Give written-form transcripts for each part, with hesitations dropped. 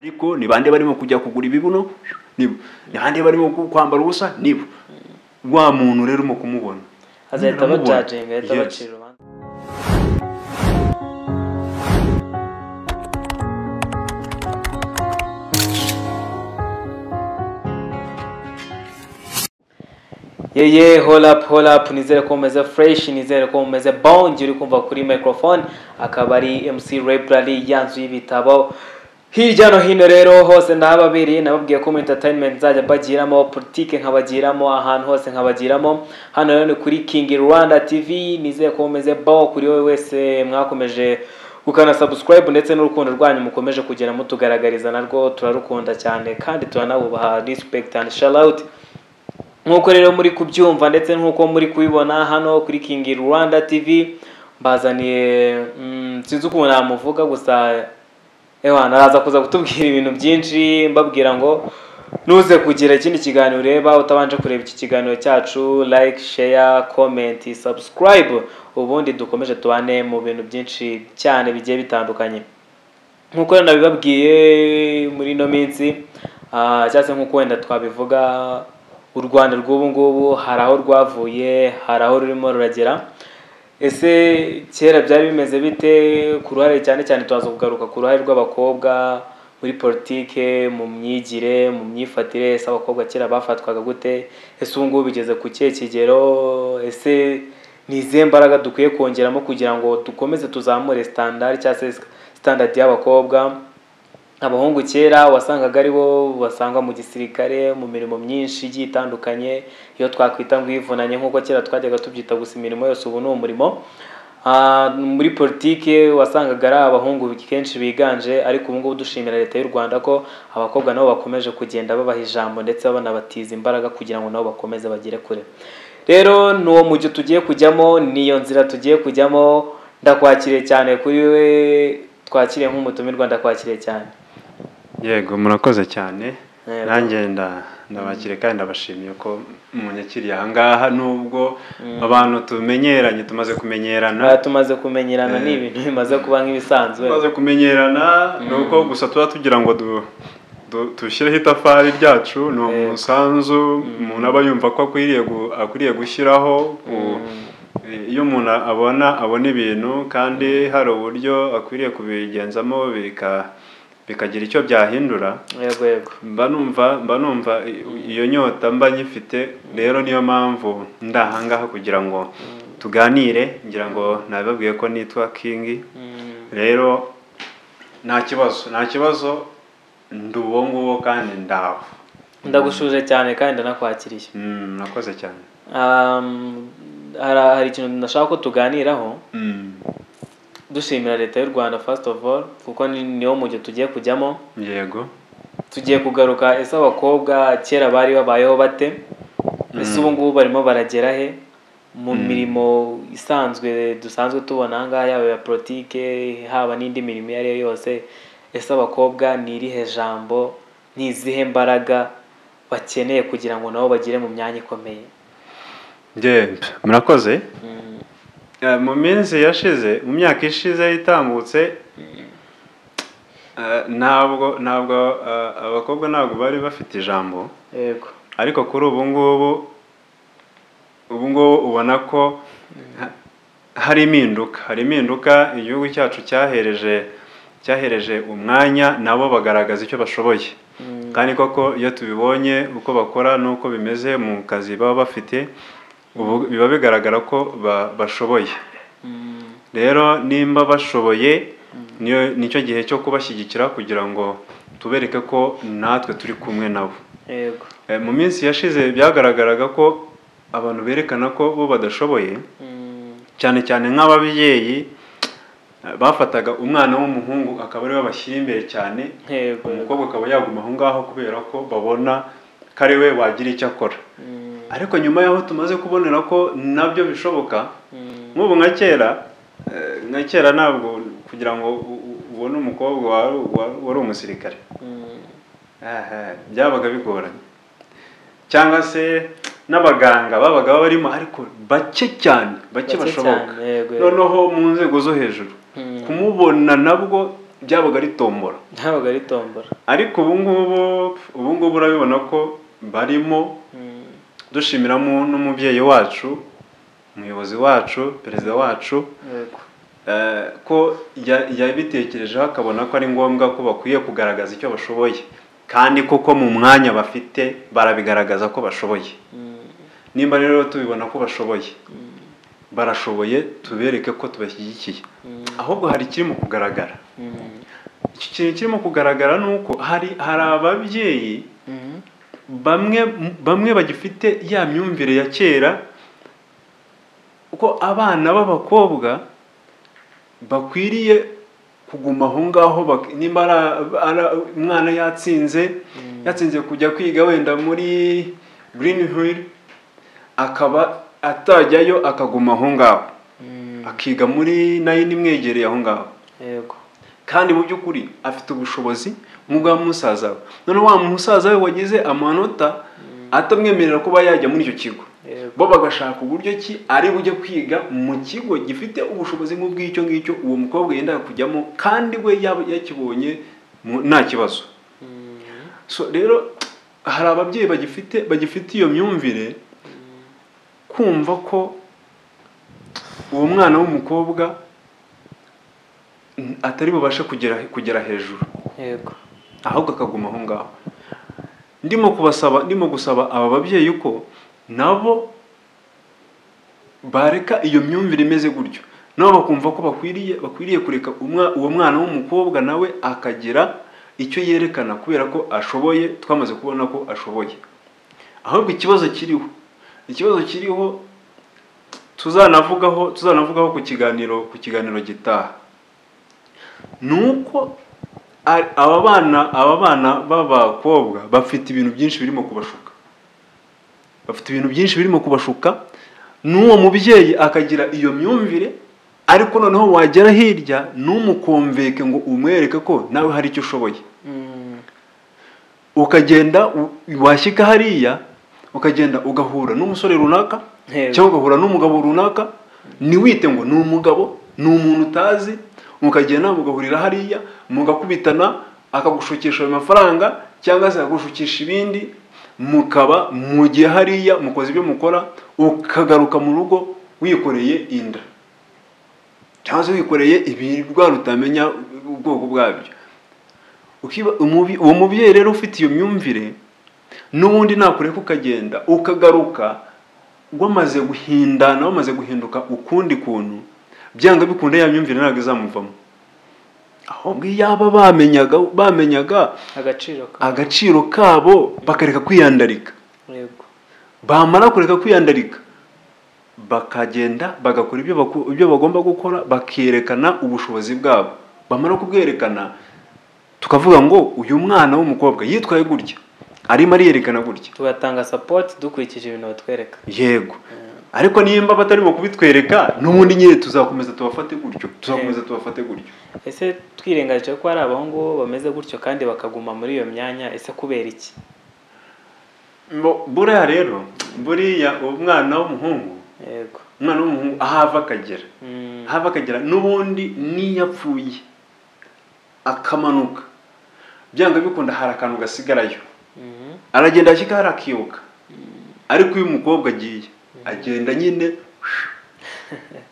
ariko ni bande barimo kujya kugura ibibuno nibo, ni bande barimo kwambara ubusa nibo. Wa muntu rero mu kumubona azahita bajajinga, ahita bacira urubanza. Hold up, nizere ko umeze fresh, nizere ko umeze bon, uri kumva kuri microphone, akaba ari MC Library yanzu y'ibitabo hirya no hino. Rero hose ndahababiriye, nababwiye ko muri entertainment nzajya bagiramo, politique nkabagiramo, ahantu hose nkabagiramo. Hano rero ni kuri King Rwanda TV, nizere ko umeze bon kuri wowe wese mwakomeje ukana subscribe ndetse n'urukundo rwanyu mukomeje kugera mutugaragariza, narwo turarukunda cyane kandi turanabubaha. Respect and shout out. Nkuko rero muri kubyumva ndetse nkuko muri kubibona hano kuri King Rwanda TV, bazaniye sinzi uko namuvuga gusa naraza kuza kutubwira ibintu byinshi, mbabwira ngo nuze kugira ikindi kiganiro ureba utabanje kureba iki kiganiro cyacu, like, share, comment, subscribe, ubundi dukomeje tubane mu bintu byinshi cyane bigiye bitandukanye. Nkuko rero nabibabwiye muri no minsi cyase nkuko wenda twabivuga, u Rwanda rw'ubu ngubu hari aho rwavuye, hari aho rurimo ruragera. Ese kera byari bimeze bite? Ku ruhare cyane cyane tuzaza kugaruka ku ruhare rw'abakobwa muri politike, mu myigire, mu myifatire. Ese abakobwa kera bafatwaga gute? Ese ubu ngubu bigeze ku kihe kigero? Ese ni izihe mbaraga dukwiye kongeramo kugira ngo dukomeze tuzamure standard cyangwa standard y'abakobwa? Abahungu kera wasangaga ari bo basangwa mu gisirikare, mu mirimo myinshi igiye itandukanye, iyo twakwita ngo ivunanye nkuko kera twajyaga tubyita gusa imirimo yose ubu ni umurimo. Muri politike wasangaga ari abahungu kenshi biganje, ariko ubu ngubu dushimira leta y'u Rwanda ko abakobwa nabo bakomeje kugenda babaha ijambo ndetse banabatiza imbaraga kugira ngo nabo bakomeze bagere kure. Rero nuwo mujyo tugiye kujyamo, niyo nzira tugiye kujyamo. Ndakwakiriye cyane kuri we, twakiriye nk'umutumirwa, ndakwakiriye cyane. Yego, murakoze cyane. Nanjye ndabakire kandi ndabashimiye ko munyakiriye aha ngaha, nubwo abantu tumenyeranye, tumaze kumenyerana ni ibintu bimaze kuba nk'ibisanzwe. Tumaze kumenyerana nuko gusa tuba tugira ngo dushyireho itafari ryacu, ni umusanzu umuntu aba yumva ko akwiriye gushyiraho. Iyo umuntu abona ibintu kandi hari uburyo akwiriye kubigenzamo bikagira icyo byahindura, yego mba numva iyo nyota mba nyifite. Rero niyo mpamvu ndahangaha kugira ngo tuganire. Ngira ngo nabibabwiye ko nitwa King. Rero nta kibazo ndi uwo nguwo kandi ndaho. Ndagushuje cyane kandi ndanakwakiriye. Nakoze cyane. Hari ikintu ndashaka ko tuganiraho. Dushimira leta y'u Rwanda first of all, kuko niyo mujye tugiye kujyamo. Yego. Tugiye kugaruka, ese abakobwa kera bari babayeho bate? Ese ubu ngubu barimo baragera he mu mirimo isanzwe dusanzwe tubona aha ngaha, yaba ya politike haba n'indi mirimo iyo ari yo yose? Ese abakobwa ni irihe jambo, ni izihe mbaraga bakeneye kugira ngo nabo bagire mu myanya ikomeye? Murakoze. Mu minsi yashize, mu myaka ishize itambutse, ntabwo abakobwa ntabwo bari bafite ijambo. Yego. Ariko kuri ubu ngubu ubona ko hari impinduka. Igihugu cyacu cyahereje umwanya nabo bagaragaza icyo bashoboye. Kandi koko iyo tubibonye uko bakora n'uko bimeze mu kazi baba bafite, biba bigaragara ko bashoboye. Rero nimba bashoboye, nicyo gihe cyo kubashyigikira kugira ngo tubereke ko natwe turi kumwe nabo. Yego. Mu minsi yashize byagaragaraga ko abantu berekana ko bo badashoboye, cyane cyane nk'ababyeyi bafataga umwana w'umuhungu akaba ari we bashyira imbere cyane. Umukobwa akaba yaguma aho ngaho kubera ko babona ko ari we wagira icyo akora. Ariko nyuma yaho tumaze kubonera ko nabyo bishoboka, nk'ubu nka kera ntabwo kugira ngo ubone umukobwa wari umusirikare byabaga bigoranye, cyangwa se n'abaganga babaga barimo, ariko bake cyane bashoboka. Noneho mu nzego zo hejuru kumubona nabwo byabaga ari tombora. Ariko ubu ngubu urabibona ko barimo dushimiramo n'umubyeyi wacu, umuyobozi wacu, perezida wacu, ko yabitekerejeho akabona ko ari ngombwa ko bakwiye kugaragaza icyo bashoboye, kandi koko mu mwanya bafite barabigaragaza ko bashoboye. Nimba rero tubibona ko bashoboye, barashoboye, tubereke ko tubashyigikiye. Ahubwo hari kirimo kugaragara. Iki kintu kirimo kugaragara nuko hari ababyeyi bamwe bagifite ya myumvire ya kera, uko abana b'abakobwa bakwiriye kuguma aho ngaho. Nimba umwana yatsinze kujya kwiga wenda muri Green Hill, akaba atajyayo, akaguma aho ngaho akiga muri nayo nimwegereye aho ngaho. Kandi mu by'ukuri afite ubushobozi nk'ubwa musaza we. None wa musaza we wagize amanota atamwemerera kuba yajya muri icyo kigo, bo bagashaka uburyo ki ari bujye kwiga mu kigo gifite ubushobozi nk'ubw'icyo ngicyo uwo mukobwa yenda kujyamo, kandi we yakibonye nta kibazo. So rero hari ababyeyi bagifite iyo myumvire, kumva ko uwo mwana w'umukobwa atari bubashe kugera hejuru, ahubwo akaguma aho ngaho. Ndimo gusaba aba babyeyi ko nabo bareka iyo myumvire imeze gutyo, nabo bakumva ko bakwiriye kureka uwo mwana w'umukobwa nawe akagira icyo yerekana, kubera ko ashoboye. Twamaze kubona ko ashoboye. Ahubwo ikibazo kiriho tuzanavugaho ku kiganiro gitaha, nuko aba bana b'abakobwa bafite ibintu byinshi birimo kubashuka, n'uwo mubyeyi akagira iyo myumvire. Ariko noneho wagera hirya n'umukomveke ngo umwereke ko nawe hari icyo ushoboye. Ukagenda washyika hariya, ukagenda ugahura n'umusore runaka cyangwa ugahura n'umugabo runaka, ntiwite ngo ni umugabo, ni umuntu utazi. Mukagenda mugahurira hariya, mugakubitana, akagushukisha ayo mafaranga cyangwa se akagushukisha ibindi, mukaba mugiye hariya mukoze ibyo mukora, ukagaruka mu rugo wikoreye inda cyangwa se wikoreye ibirwara utamenya ubwoko bwabyo. Uwo mubyeyi rero ufite iyo myumvire, n'ubundi nakureka ukagenda ukagaruka wamaze guhindana, wamaze guhinduka ukundi kuntu, byanga bikunda ya myumvire ntabwo izamuvamo. Ahubwo yaba bamenyaga agaciro kabo, bakareka kwiyandarika. Bamara kureka kwiyandarika, bakagenda bagakora ibyo bagomba gukora, bakerekana ubushobozi bwabo. Bamara kubwerekana, tukavuga ngo uyu mwana w'umukobwa yitwaye gutya, arimo ariyerekana gutya, tugatanga support dukurikije ibintu batwereka. Yego. Ariko nimba batarimo kubitwereka, n'ubundi nyine tuzakomeza tubafate gutyo. Ese twirengagije ko hari abahungu bameze gutyo kandi bakaguma muri iyo myanya, ese kubera iki? Buriya rero, umwana w'umuhungu, ahava akagera, n'ubundi niyapfuye akamanuka, byanga bikunda hari akantu gasigarayo. Aragenda ashyika hari akibuka. Ariko uyu mukobwa agiye, agenda nyine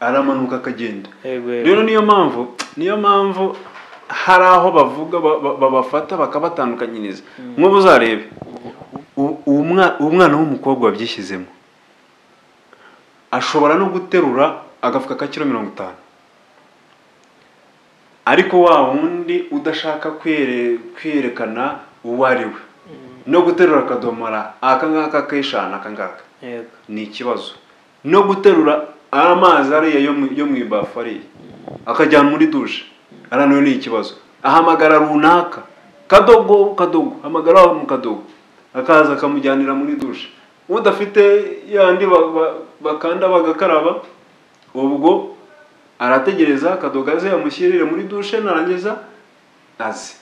aramanuka akagenda. Rero niyo mpamvu hari aho bavuga babafata bakabatandukanyiriza. Nk'ubu uzarebe umwana w'umukobwa wabyishyizemo, ashobora no guterura agafuka ka kilo 50, ariko wa wundi udashaka kwerekana uwo ari we, no guterura akadomora akangaka keshana akangaka, ni ikibazo. No guterura amazi ariya yo mu ibafu ariya akajyana muri dushe, arano ni ikibazo. Ahamagara runaka, kadogo hamagara mu kadogo, akaza akamujyanira muri dushe. Udafite yandi bakanda bagakaraba, ubwo arategereza akadogaze amushyirire muri dushe, narangiza azi.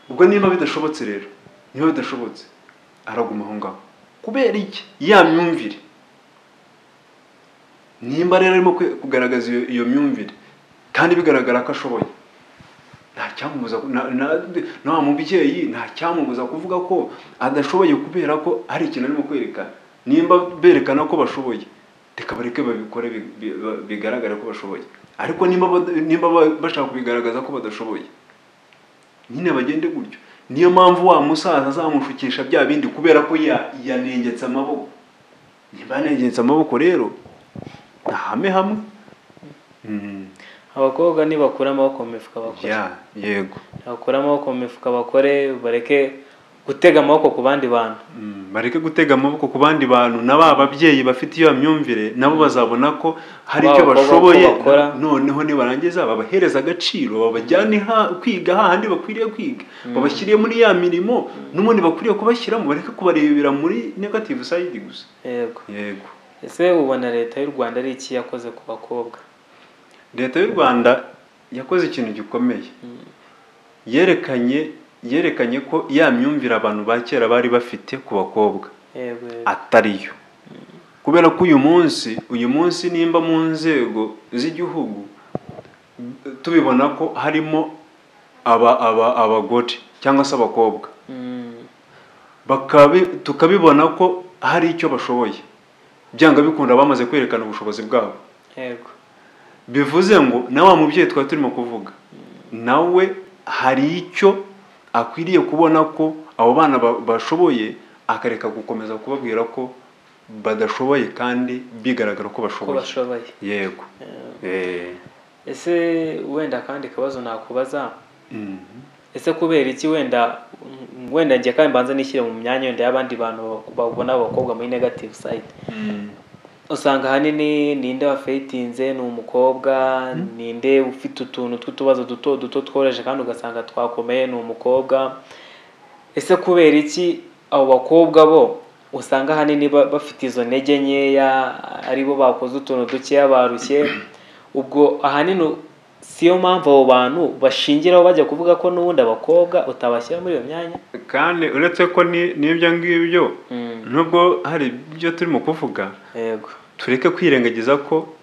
Ubwo niba bidashobotse rero, araguma aho ngaho. Kubera iki? Ya myumvire. Nimba rero arimo kugaragaza iyo myumvire, kandi bigaragara ko ashoboye, cyamubuza na mubyeyi nta cyamubuza kuvuga ko adashoboye kubera ko hari ikintu arimo kwerekana. Nimba berekana ko bashoboye, reka bareke babikore bigaragara ko bashoboye. Ariko nimba bashaka kubigaragaza ko badashoboye, nyine bagende gutyo. Niyo mpamvu wa musaza azamushukisha bya bindi kubera ko yanengetse amaboko. Niba yanengetse amaboko rero ntahame hamwe. Abakobwa nibakura amaboko mu mifuka bakore. Yego. Bakura amaboko mu mifuka bakore, bareke gutega amaboko ku bandi bantu. Bareke gutega amaboko ku bandi bantu, n'aba babyeyi bafite iyo myumvire nabo bazabona ko hari icyo bashoboye. Noneho nibarangiza babahereza agaciro, babajyane kwiga hahandi bakwiriye kwiga, babashyiriye muri ya mirimo n'ubundi bakwiriye kubashyiramo, bareke kubarebera muri negative side gusa. Yego. Yego. Ese ubona leta y'u Rwanda ari iki yakoze ku bakobwa? Leta y'u Rwanda yakoze ikintu gikomeye. Yerekanye ko ya myumvire abantu ba kera bari bafite ku bakobwa atariyo. Kubera ko uyu munsi nimba mu nzego z'igihugu tubibona ko harimo abagore cyangwa se abakobwa, tukabibona ko hari icyo bashoboye, byanga bikunda bamaze kwerekana ubushobozi bwabo. Bivuze ngo na wa mubyeyi twari turimo kuvuga nawe hari icyo akwiriye kubona ko abo bana bashoboye, akareka gukomeza kubabwira ko badashoboye kandi bigaragara ko bashoboye. Yego. Ese wenda kandi kabazo nakubaza, ese kubera iki wenda njye kandi mbanza nishyire mu myanya wenda y'abandi bantu babona abakobwa muri negative side, usanga hanini ninde wafetinze ni umukobwa, ninde ufite utuntu tw'utubazo duto tworoheje kandi ugasanga twakomeye ni umukobwa. Ese kubera iki abo bakobwa bo usanga hanini bafite izo ntege nkeya, aribo bakoze utuntu dukeya barushye? Ubwo ahanini siyo mpamvu abo bantu bashingiraho bajya kuvuga ko n'ubundi abakobwa utabashyira muri iyo myanya? Kandi uretse ko n'ibyo ngibyo nubwo hari ibyo turimo kuvuga, yego, tureke kwirengagiza ko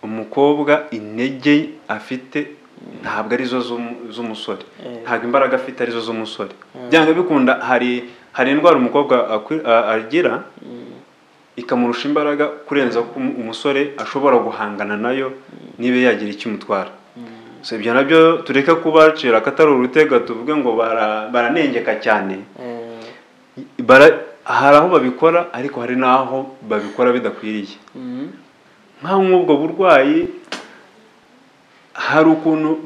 umukobwa intege afite ntabwo arizo z'umusore, ntabwo imbaraga afite arizo z'umusore. Byanga bikunda hari indwara umukobwa agira ikamurusha imbaraga kurenza ko umusore ashobora guhangana nayo niba yagira icyo umutwara. Ibyo nabyo tureke kubacira akatari urutega tuvuge ngo baranengeka cyane. Hari aho babikora ariko hari n'aho babikora bidakwiriye. Nk'aho nk'ubwo burwayi hari ukuntu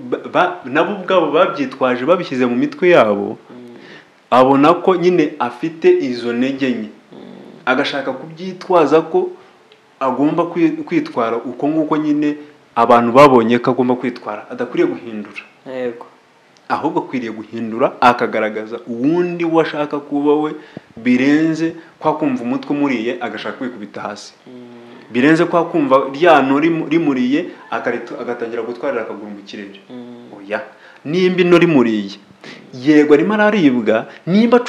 nabo ubwabo babyitwaje babishyize mu mitwe yabo, abona ko nyine afite izo ntege nke, agashaka kubyitwaza ko agomba kwitwara uko nguko nyine abantu babonye ko agomba kwitwara, adakwiriye guhindura. Yego. Ahubwo akwiriye guhindura akagaragaza uwundi washaka kuba we, birenze kwa kumva umutwe umuriye agashaka kwikubita hasi, birenze kwa kumva ryano rimuriye agatangira gutwarira akaguru mu kirere. Oya, nimba ino rimuriye yego arimo araribwa, nimba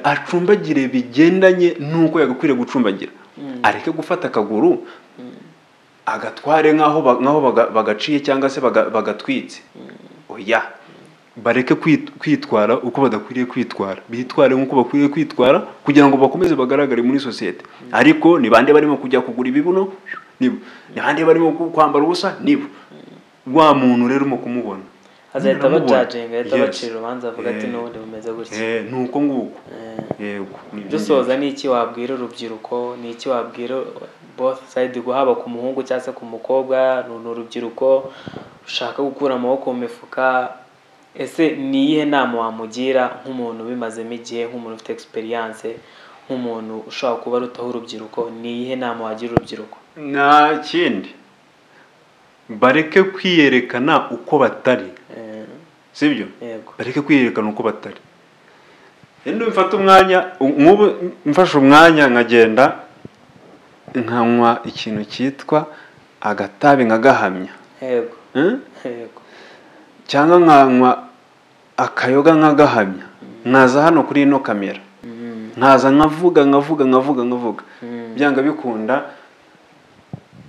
acumbagire bigendanye nuko yagakwiriye gucumbagira. Areke gufata akaguru agatware nk'aho bagaciye cyangwa se bagatwitse. Oya, bareke kwitwara uko badakwiriye kwitwara, bitware nk'uko bakwiriye kwitwara kugira ngo bakomeze bagaragare muri sosiyete. Ariko ni bande barimo kujya kugura ibibuno? Nibo. Ni bande barimo kwambara ubusa? Nibo. Wa muntu rero mu kumubona azahita bajajenga, ahita bacira urubanza avuga ati n'ubundi bumeze gutya. Nuko nguko. Yego. Dusoza ni iki wabwira urubyiruko, ni iki wabwira both side, guhaba ku muhungu cyangwa se ku mukobwa, n'urubyiruko ushaka gukura amaboko mu mifuka? Ese ni iyihe nama wamugira nk'umuntu ubimazemo igihe, nk'umuntu ufite experience, nk'umuntu ushobora kuba arutaho urubyiruko? Ni iyihe nama wagira urubyiruko? Nta kindi, bareke kwiyerekana uko batari. Sibyo? Bareke kwiyerekana uko batari. Endo mfashe umwanya nkagenda nkanywa ikintu cyitwa agatabi nkagahamya. Yego. Yego. Cyangwa nkanywa akayoga nkagahamya, nkaza hano kuri ino kamera, nkaza nkavuga. Byanga bikunda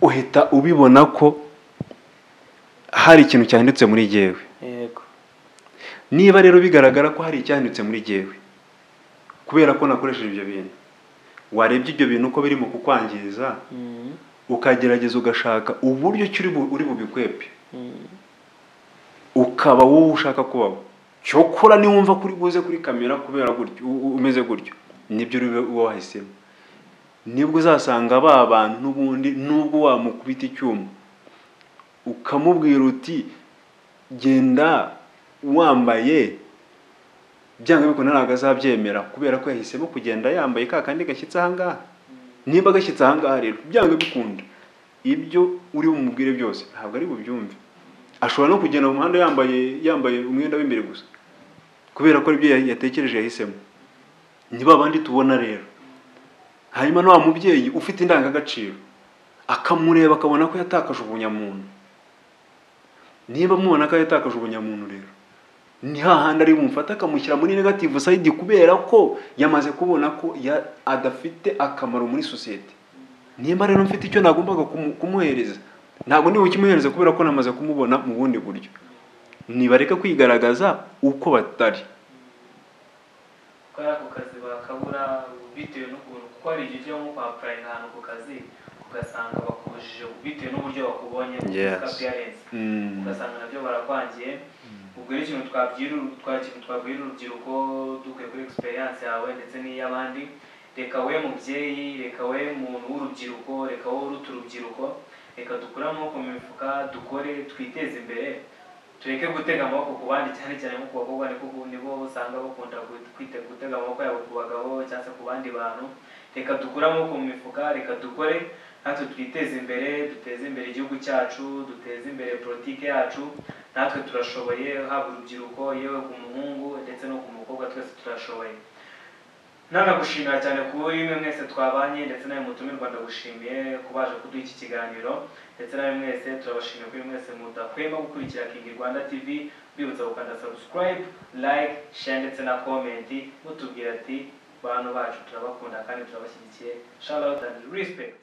uhita ubibona ko hari ikintu cyanditse muri jewe. Yego. niba rero bigaragara ko hari icyanditse muri jyewe kubera ko nakoresheje ibyo bintu, warebye ibyo bintu uko birimo kukwangiza ukagerageza ugashaka uburyo uri bubikwepe, ukaba wowe ushaka kubaho. Cyokora niwumva kuri buze kuri kamera kubera gutyo umeze gutyo, nibyo uri wahisemo, nibwo uzasanga ba bantu n'ubundi nubwo wamukubita icyuma ukamubwira uti genda wambaye, byanga biko naraga azabyemera kubera ko yahisemo kugenda yambaye ka kandi gashyitse ahangaha. Niba gashyitse ahangaha rero byanga bikunda ibyo uri bumubwire byose ntabwo ari bubyumve. Ashobora no kugenda mu muhanda yambaye umwenda w'imbere gusa kubera ko ibyo yatekereje yahisemo. Niba abandi tubona rero, hanyuma no wa mubyeyi ufite indangagaciro akamureba akabona ko yatakaje ubunyamuntu. Niba mubona ko yatakaje ubunyamuntu rero, ni hahandi ari bumufata akamushyira muri negative side kubera ko yamaze kubona ko adafite akamaro muri society. Niba rero mfite icyo nagombaga kumuhereza, ntabwo ndi bukimuhereza kubera ko namaze kumubona mu bundi buryo. Nibareka kwigaragaza uko batari. Kwa ku kazi bakabura bitewe n'ukuntu kuko ari igihe nko kwa apply ahantu ku kazi ugasanga bakubujije bitewe n'uburyo bakubonye mu appearance, ugasanga nabyo barakwangiye. Ubwo rero ikintu twabwira urubyiruko dukwiye kuri experience yawe ndetse n'iy'abandi, reka we mubyeyi, reka we muntu w'urubyiruko, reka wowe uruta urubyiruko, reka dukure amaboko mu mifuka, dukore twiteze imbere, tureke gutega amaboko ku bandi, cyane cyane nko ku bakobwa nibo usanga bakunda gutega amaboko yabo ku bagabo cyangwa se ku bandi bantu. Reka dukure amaboko mu mifuka, reka dukore natwe twiteze imbere, duteze imbere igihugu cyacu, duteze imbere politike yacu. Natwe turashoboye, haba urubyiruko, yewe ku muhungu ndetse no ku mukobwa, twese turashoboye. Nanagushimira cyane kuba imwe mwese twabanye ndetse nawe mutumirwa ndagushimiye kubaje kuduha iki kiganiro, ndetse nawe mwese turabashimiye kuri mwese mudahwema gukurikira King Rwanda TV. Bibutsa gukanda subscribe, like, share ndetse na comment mutubwira ati bantu bacu turabakunda kandi turabashyigikiye. Shout out and respect.